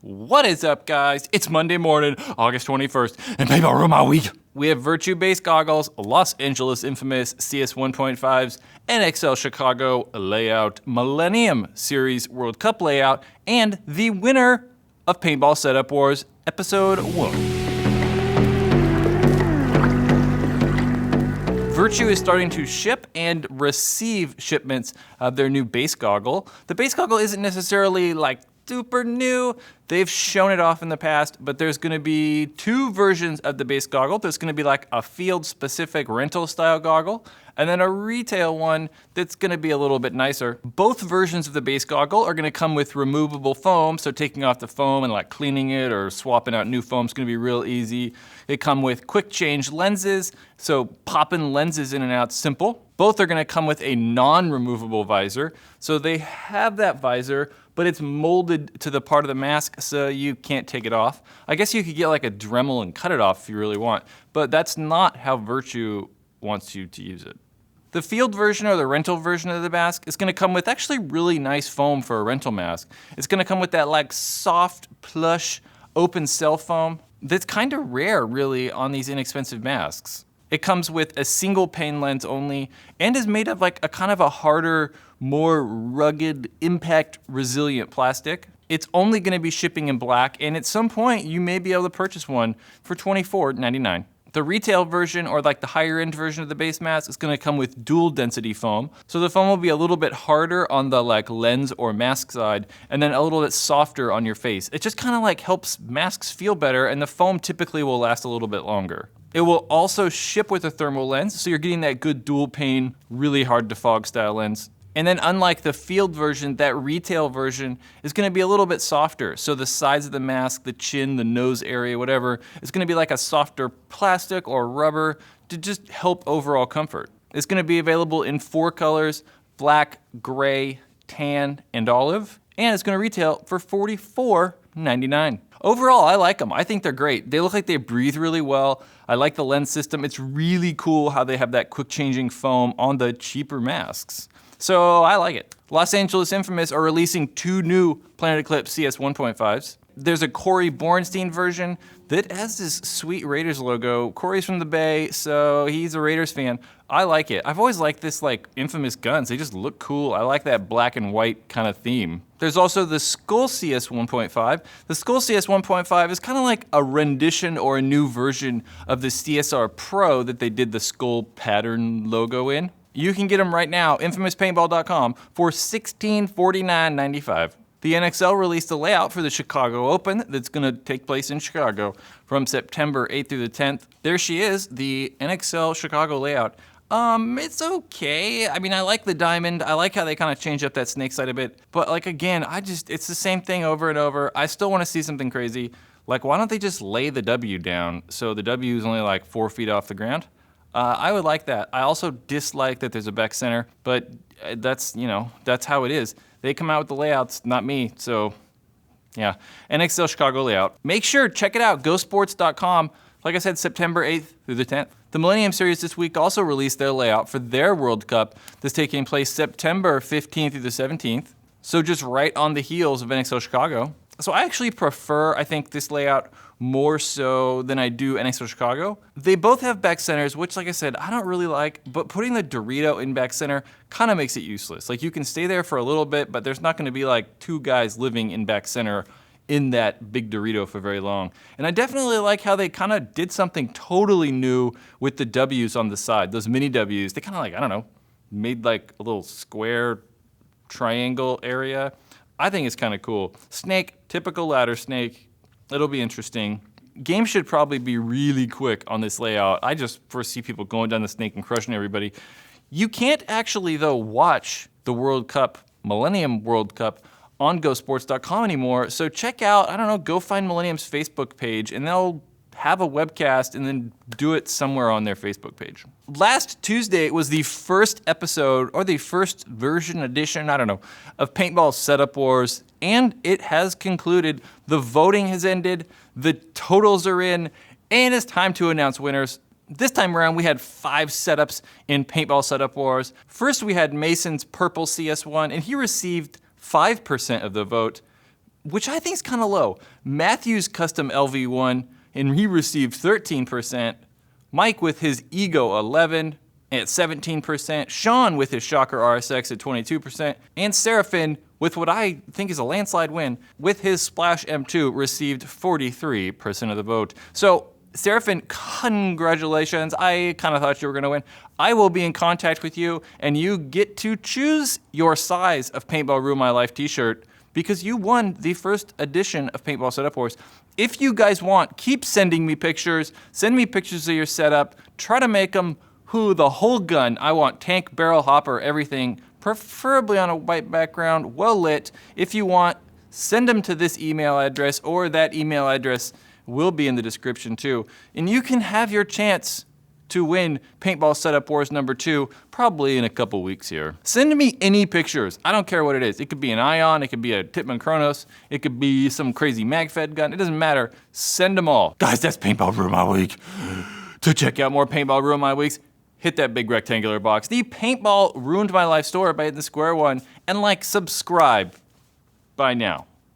What is up, guys? It's Monday morning, August 21st, and baby, ruin my week. We have Virtue Base Goggles, Los Angeles Infamous CS1.5s, NXL Chicago Layout, Millennium Series World Cup Layout, and the winner of Paintball Setup Wars Episode 1. Virtue is starting to ship and receive shipments of their new base goggle. The base goggle isn't necessarily like super new. They've shown it off in the past, but there's gonna be two versions of the base goggle. There's gonna be like a field-specific rental style goggle, and then a retail one that's gonna be a little bit nicer. Both versions of the base goggle are gonna come with removable foam, so taking off the foam and like cleaning it or swapping out new foam is gonna be real easy. They come with quick change lenses, so popping lenses in and out simple. Both are gonna come with a non-removable visor, so they have that visor, but it's molded to the part of the mask so you can't take it off. I guess you could get like a Dremel and cut it off if you really want, but that's not how Virtue wants you to use it. The field version or the rental version of the mask is gonna come with actually really nice foam for a rental mask. It's gonna come with that like soft, plush, open cell foam that's kind of rare really on these inexpensive masks. It comes with a single pane lens only and is made of like a kind of a harder, more rugged, impact resilient plastic. It's only gonna be shipping in black, and at some point you may be able to purchase one for $24.99. The retail version, or like the higher end version of the base mask, is gonna come with dual density foam. So the foam will be a little bit harder on the like lens or mask side, and then a little bit softer on your face. It just kind of like helps masks feel better, and the foam typically will last a little bit longer. It will also ship with a thermal lens, so you're getting that good dual pane, really hard to fog style lens. And then unlike the field version, that retail version is gonna be a little bit softer. So the sides of the mask, the chin, the nose area, whatever, is gonna be like a softer plastic or rubber to just help overall comfort. It's gonna be available in 4 colors: black, gray, tan, and olive. And it's gonna retail for $44.99. Overall, I like them. I think they're great. They look like they breathe really well. I like the lens system. It's really cool how they have that quick changing foam on the cheaper masks. So I like it. Los Angeles Infamous are releasing 2 new Planet Eclipse CS1.5s. There's a Corey Bornstein version that has this sweet Raiders logo. Corey's from the Bay, so he's a Raiders fan. I like it. I've always liked this like Infamous guns. They just look cool. I like that black and white kind of theme. There's also the Skull CS1.5. The Skull CS1.5 is kind of like a rendition or a new version of the CSR Pro that they did the skull pattern logo in. You can get them right now, infamouspaintball.com, for $1649.95. The NXL released a layout for the Chicago Open that's gonna take place in Chicago from September 8th through the 10th. There she is, the NXL Chicago layout. It's okay. I mean, I like the diamond. I like how they kind of change up that snake side a bit. But like, again, it's the same thing over and over. I still wanna see something crazy. Like, why don't they just lay the W down so the W is only like 4 feet off the ground? I would like that. I also dislike that there's a back center, but that's how it is. They come out with the layouts, not me, so yeah. NXL Chicago layout. Make sure, check it out, gosports.com. Like I said, September 8th through the 10th. The Millennium Series this week also released their layout for their World Cup that's taking place September 15th through the 17th. So just right on the heels of NXL Chicago. So I actually prefer, I think, this layout more so than I do NXL Chicago. They both have back centers, which like I said, I don't really like, but putting the Dorito in back center kind of makes it useless. Like you can stay there for a little bit, but there's not gonna be like 2 guys living in back center in that big Dorito for very long. And I definitely like how they kind of did something totally new with the W's on the side, those mini W's. They kind of like, I don't know, made like a little square triangle area. I think it's kind of cool. Snake, typical ladder snake. It'll be interesting. Game should probably be really quick on this layout. I just foresee people going down the snake and crushing everybody. You can't actually, though, watch the World Cup, Millennium World Cup, on gosports.com anymore. So check out, I don't know, go find Millennium's Facebook page, and they'll have a webcast and then do it somewhere on their Facebook page. Last Tuesday was the first episode, or the first version edition, I don't know, of Paintball Setup Wars, and it has concluded. The voting has ended, the totals are in, and it's time to announce winners. This time around, we had 5 setups in Paintball Setup Wars. First, we had Mason's Purple CS1, and he received 5% of the vote. which I think is kind of low. Matthew's custom LV1, and he received 13%. Mike with his Ego 11 at 17%. Sean with his Shocker RSX at 22%. And Seraphin with what I think is a landslide win with his Splash M2 received 43% of the vote. So Seraphin, congratulations. I kind of thought you were going to win. I will be in contact with you, and you get to choose your size of Paintball Ruin My Life t-shirt because you won the first edition of Paintball Setup Wars. If you guys want, keep sending me pictures. Send me pictures of your setup. Try to make them the whole gun. I want tank, barrel, hopper, everything, preferably on a white background, well lit. If you want, send them to this email address, or that email address will be in the description too. And you can have your chance to win Paintball Setup Wars number 2, probably in a couple weeks here. Send me any pictures. I don't care what it is. It could be an Ion, it could be a Tippmann Kronos, it could be some crazy mag-fed gun. It doesn't matter. Send them all. Guys, that's Paintball Ruin My Week. To check out more Paintball Ruin My Weeks, hit that big rectangular box. The Paintball Ruined My Life store by hitting the square one, and subscribe by now.